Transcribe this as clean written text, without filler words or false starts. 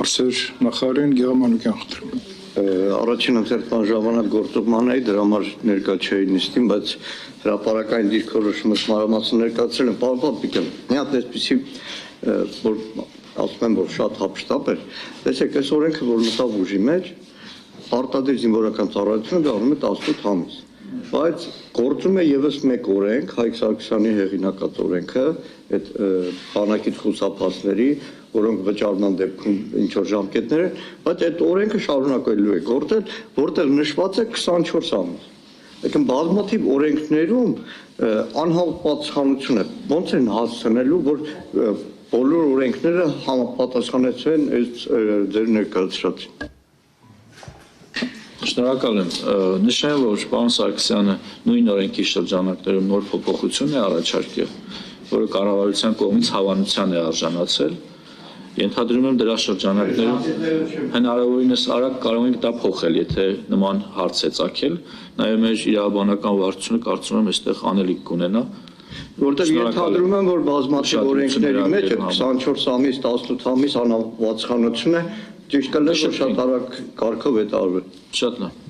հարցեր նախարարին Գեղամանուկյան խնդրում։ Առաջին ընթերցման ժամանակ գործողման էի, դրա համար ներկա չէի նիստին, բայց հրապարակային դիրքորոշումը մանրամասն ներկայացրել եմ։ Պարոն Պապիկյան, մի հատ այսպիսի, որ ասում եմ, որ շատ հափշտապ էր, տեսեք, այս օրենքը, որ մտավ ուժի մեջ, պարտադիր զինվորական ծառայությունը դառնում է 18 ամիս, բայց գործում է եւս մեկ օրենք, Հայկ Սարգսյանի հեղինակած օրենքը, այդ բանակից խուսափածների, որոնք վճարման դեպքում ինչ որ ժամկետներ են, բայց այդ օրենքը շարունակելու է գործել, որտեղ նշված է 24 ամիս։ Այսինքն բազմաթիվ օրենքներում անհամապատասխանություն է, ոնց են հասցնելու, որ բոլոր օրենքները համապատասխանեցվեն այս ձեր ներկայացրածին։ Շնորհակալ եմ։ Նշեմ, որ պարոն Սարգսյանը նույն օրենքի շրջանակներում նոր փոփոխություն է առաջարկել, որը կառավարության կողմից հավանության է արժանացել։ Ենթադրում եմ դրա շրջանակներում հնարավորինս արագ կարող ենք դա փոխել, եթե նման հարց է ծագել, նաև մեր իրավաբանական վարչությունը կարծում եմ այստեղ անելիք կունենա։ Որտեղ ենթադրում եմ, որ բազմաթիվ օրենքների մեջ 24 ամիս, 18 ամիս անհավատացականություն է, ճիշտ կլինի, որ շատ արագ կարգով է տարվել։ Շատ լավ։